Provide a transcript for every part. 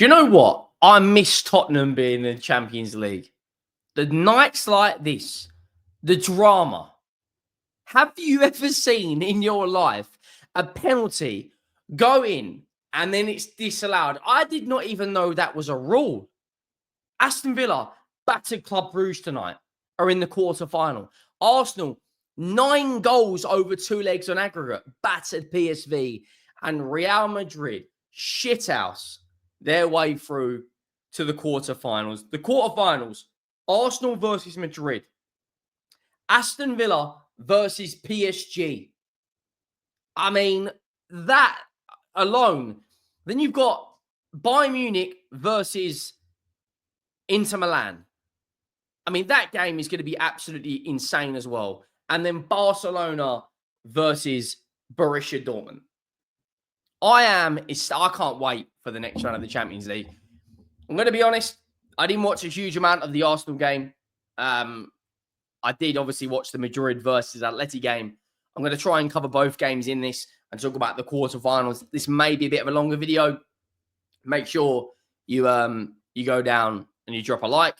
Do you know what? I miss Tottenham being in the Champions League. The nights like this, the drama. Have you ever seen in your life a penalty go in and then it's disallowed? I did not even know that was a rule. Aston Villa battered Club Brugge tonight, are in the quarter-final. Arsenal, 9 goals over 2 legs on aggregate, battered PSV. And Real Madrid, shithouse their way through to the quarterfinals. The quarterfinals, Arsenal versus Madrid, Aston Villa versus PSG. I mean, that alone. Then you've got Bayern Munich versus Inter Milan. I mean, that game is going to be absolutely insane as well. And then Barcelona versus Borussia Dortmund. I can't wait for the next round of the Champions League. I'm going to be honest, I didn't watch a huge amount of the Arsenal game. I did obviously watch the Madrid versus Atleti game. I'm going to try and cover both games in this and talk about the quarterfinals. This may be a bit of a longer video. Make sure you go down and you drop a like.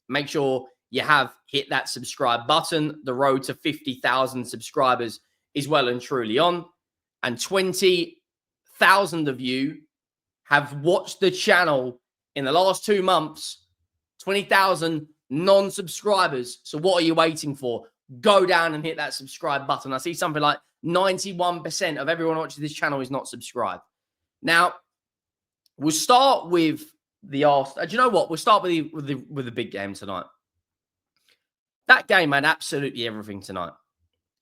Make sure you have hit that subscribe button. The road to 50,000 subscribers is well and truly on. And 20,000 of you have watched the channel in the last 2 months. 20,000 non-subscribers. So what are you waiting for? Go down and hit that subscribe button. I see something like 91% of everyone watching this channel is not subscribed. Now, we'll start with the Arsenal. Do you know what? We'll start with the big game tonight. That game had absolutely everything tonight.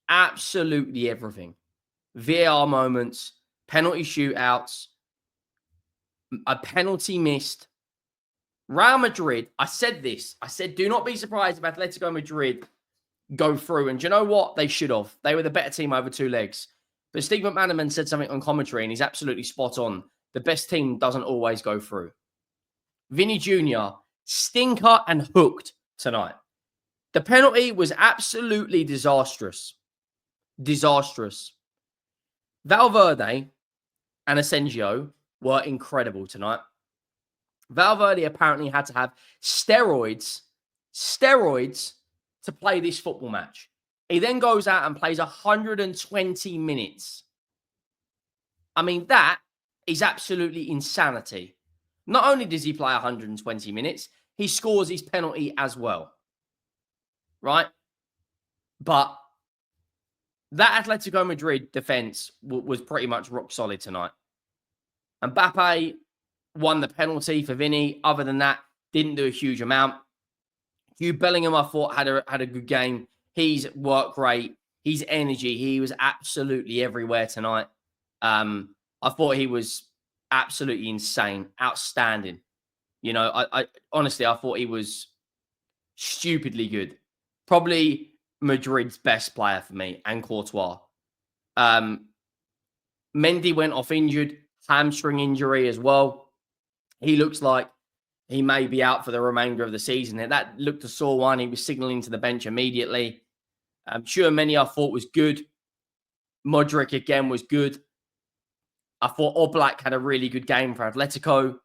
Absolutely everything. VAR moments, penalty shootouts, a penalty missed. Real Madrid, I said this. I said, do not be surprised if Atletico Madrid go through. And do you know what? They should have. They were the better team over 2 legs. But Steve McManaman said something on commentary, and he's absolutely spot on. The best team doesn't always go through. Vini Jr., stinker and hooked tonight. The penalty was absolutely disastrous. Disastrous. Valverde and Asensio were incredible tonight. Valverde apparently had to have steroids to play this football match. He then goes out and plays 120 minutes. I mean, that is absolutely insanity. Not only does he play 120 minutes, he scores his penalty as well. Right? But that Atletico Madrid defense was pretty much rock solid tonight. Mbappe won the penalty for Vini. Other than that, didn't do a huge amount. Jude Bellingham, I thought, had a good game. He's worked great. His energy, he was absolutely everywhere tonight. I thought he was absolutely insane, outstanding. You know, I honestly, I thought he was stupidly good. Probably Madrid's best player for me, and Courtois. Mendy went off injured, hamstring injury as well. He looks like he may be out for the remainder of the season. That looked a sore one. He was signaling to the bench immediately. Tchouaméni, I thought, was good. Modric, again, was good. I thought Oblak had a really good game for Atletico.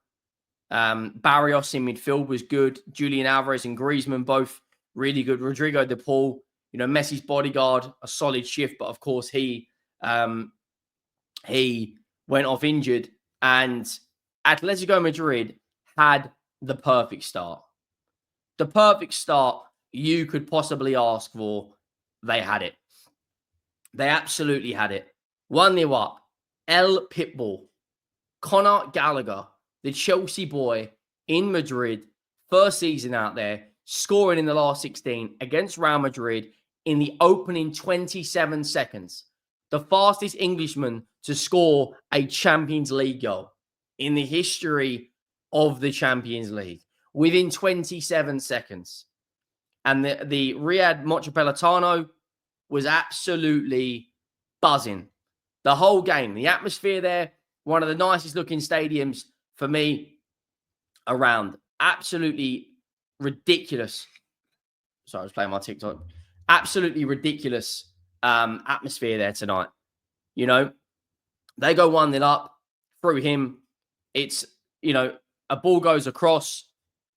Barrios in midfield was good. Julian Alvarez and Griezmann, both really good. Rodrigo de Paul, you know, Messi's bodyguard, a solid shift. But, of course, he went off injured. And Atletico Madrid had the perfect start. The perfect start you could possibly ask for. They had it. They absolutely had it. 1-0 up. El Pitbull. Conor Gallagher, the Chelsea boy in Madrid, first season out there, scoring in the last 16 against Real Madrid in the opening 27 seconds. The fastest Englishman to score a Champions League goal in the history of the Champions League within 27 seconds. And the Riyad Metropolitano was absolutely buzzing. The whole game, the atmosphere there, one of the nicest looking stadiums for me around. Absolutely ridiculous. Sorry, I was playing my TikTok. Absolutely ridiculous atmosphere there tonight. You know, they go 1-0 up through him. It's, you know, A ball goes across.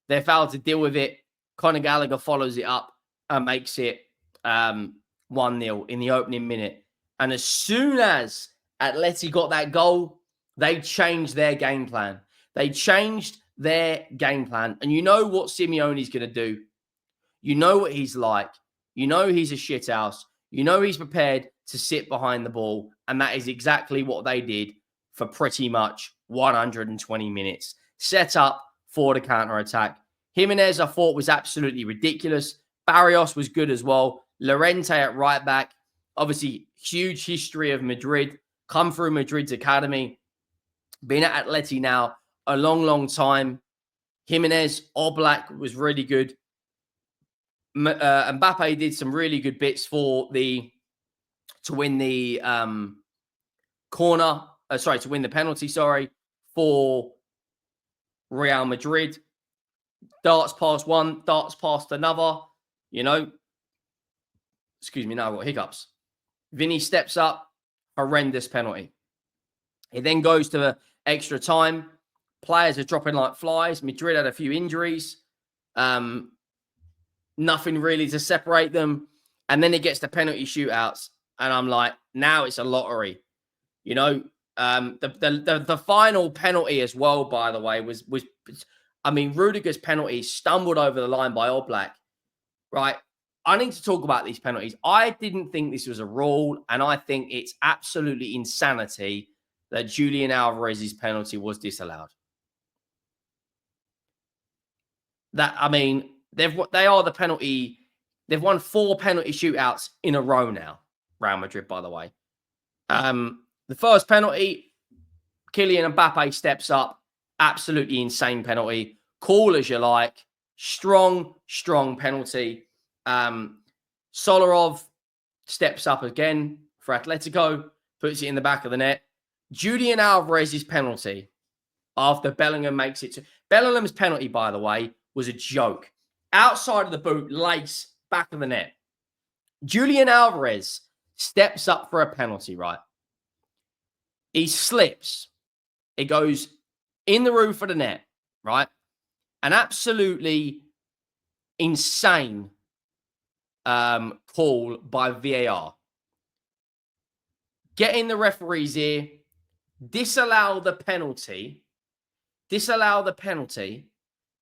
They're failed to deal with it. Conor Gallagher follows it up and makes it 1-0 in the opening minute. And as soon as Atleti got that goal, they changed their game plan. They changed their game plan. And you know what Simeone's going to do. You know what he's like. You know he's a shithouse. You know he's prepared to sit behind the ball. And that is exactly what they did for pretty much 120 minutes. Set up for the counter-attack. Jimenez, I thought, was absolutely ridiculous. Barrios was good as well. Llorente at right back. Obviously, huge history of Madrid. Come through Madrid's academy. Been at Atleti now a long, long time. Jimenez, Oblak was really good. Mbappe did some really good bits to win the to win the penalty, for Real Madrid. Darts past one, darts past another, excuse me, now I've got hiccups. Vini steps up, horrendous penalty. It then goes to extra time. Players are dropping like flies. Madrid had a few injuries. Nothing really to separate them. And then it gets to penalty shootouts. And I'm like, now it's a lottery. The final penalty as well, by the way, was Rudiger's penalty stumbled over the line by Oblak. Right? I need to talk about these penalties. I didn't think this was a rule, and I think it's absolutely insanity that Julian Alvarez's penalty was disallowed. They are the penalty. They've won 4 penalty shootouts in a row now. Real Madrid, by the way. The first penalty, Kylian Mbappe steps up. Absolutely insane penalty. Call as you like. Strong penalty. Solarov steps up again for Atletico. Puts it in the back of the net. Julian Alvarez's penalty after Bellingham makes it. Bellingham's penalty, by the way, was a joke. Outside of the boot, lace, back of the net. Julian Alvarez steps up for a penalty, right? He slips. It goes in the roof of the net, right? An absolutely insane call by VAR. Get in the referee's ear. Disallow the penalty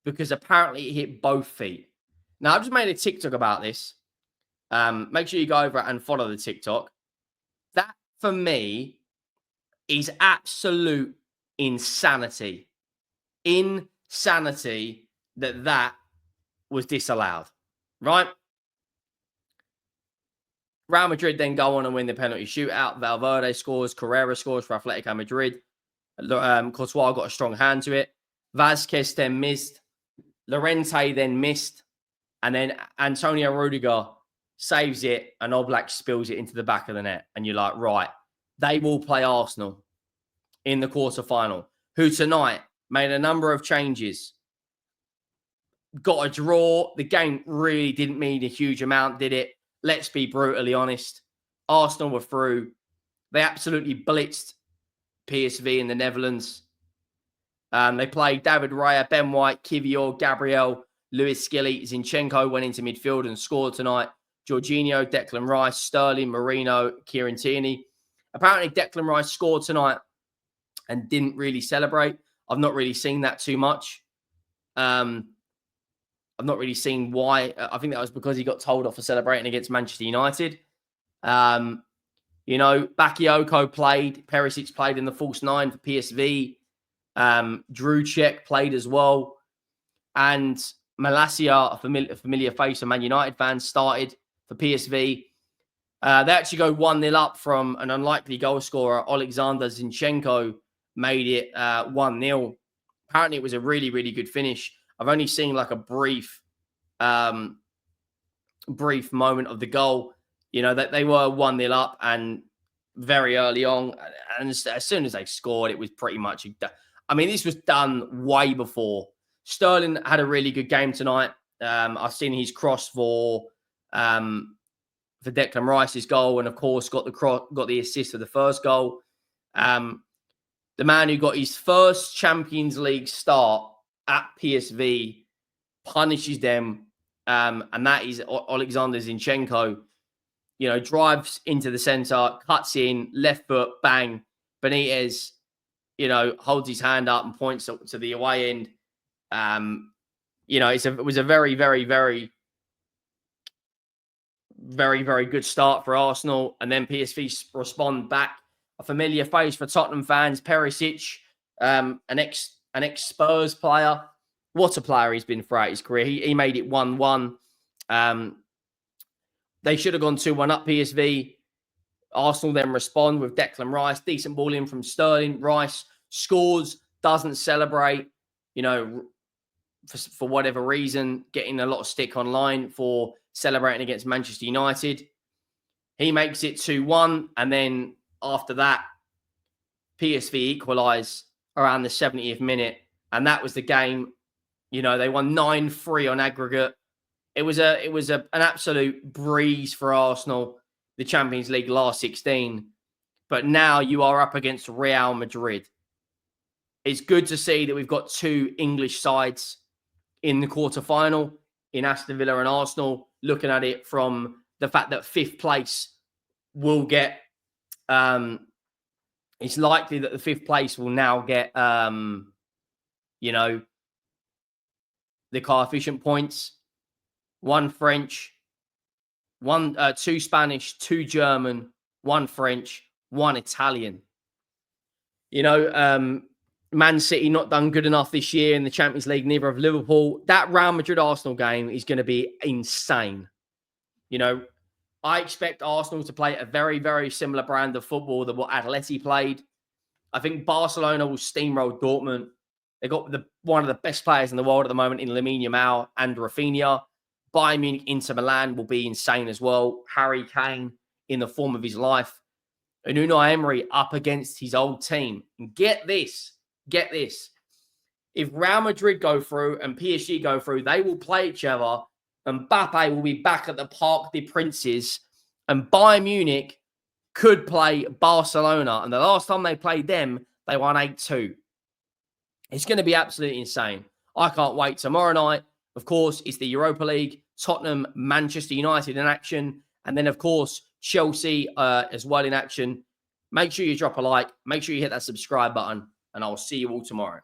because apparently it hit both feet. Now, I've just made a TikTok about this. Make sure you go over and follow the TikTok. That, for me, is absolute insanity. Insanity that was disallowed, right? Real Madrid then go on and win the penalty shootout. Valverde scores. Carrera scores for Atletico Madrid. Courtois got a strong hand to it. Vázquez then missed. Llorente then missed. And then Antonio Rudiger saves it and Oblak spills it into the back of the net. And you're like, right, they will play Arsenal in the quarterfinal, who tonight made a number of changes. Got a draw. The game really didn't mean a huge amount, did it? Let's be brutally honest. Arsenal were through. They absolutely blitzed PSV in the Netherlands. They played David Raya, Ben White, Kivior, Gabriel, Lewis Skilly. Zinchenko went into midfield and scored tonight. Jorginho, Declan Rice, Sterling, Marino, Kieran Tierney. Apparently, Declan Rice scored tonight and didn't really celebrate. I've not really seen that too much. I've not really seen why. I think that was because he got told off for celebrating against Manchester United. Bakayoko played. Perisic played in the false 9 for PSV. Drew Cech played as well. And Malacia, a familiar face of Man United fans, started for PSV. They actually go 1-0 up from an unlikely goal scorer. Alexander Zinchenko made it 1-0. Apparently, it was a really, really good finish. I've only seen like a brief moment of the goal. That they were 1-0 up and very early on. And as soon as they scored, it was pretty much... this was done way before. Sterling had a really good game tonight. I've seen his cross for Declan Rice's goal, and of course got the assist for the first goal. The man who got his first Champions League start at PSV, punishes them, and that is Alexander Zinchenko. You know, drives into the center, cuts in, left foot, bang. Benitez, you know, holds his hand up and points to the away end. You know, it was a very, very, very, very, very good start for Arsenal. And then PSV respond back. A familiar face for Tottenham fans, Perisic, an ex Spurs player. What a player he's been throughout his career. He made it 1-1. They should have gone 2-1 up PSV. Arsenal then respond with Declan Rice. Decent ball in from Sterling. Rice scores, doesn't celebrate. You know, for whatever reason, getting a lot of stick online for celebrating against Manchester United. He makes it 2-1. And then after that, PSV equalise around the 70th minute. And that was the game. You know, they won 9-3 on aggregate. It was an absolute breeze for Arsenal, the Champions League last 16. But now you are up against Real Madrid. It's good to see that we've got two English sides in the quarterfinal in Aston Villa and Arsenal, looking at it from the fact that 5th place will get, it's likely that the 5th place will now get, you know, the coefficient points. 1 French, 2 Spanish, 2 German, 1 French, 1 Italian. You know, Man City not done good enough this year in the Champions League, neither of Liverpool. That Real Madrid-Arsenal game is going to be insane. You know, I expect Arsenal to play a very, very similar brand of football than what Atleti played. I think Barcelona will steamroll Dortmund. They've got one of the best players in the world at the moment in Lamine Yamal and Rafinha. Bayern Munich, Inter Milan will be insane as well. Harry Kane in the form of his life. And Unai Emery up against his old team. And get this. If Real Madrid go through and PSG go through, they will play each other. And Mbappe will be back at the Parc des Princes. And Bayern Munich could play Barcelona. And the last time they played them, they won 8-2. It's going to be absolutely insane. I can't wait. Tomorrow night, of course, it's the Europa League. Tottenham, Manchester United in action. And then, of course, Chelsea as well in action. Make sure you drop a like. Make sure you hit that subscribe button. And I'll see you all tomorrow.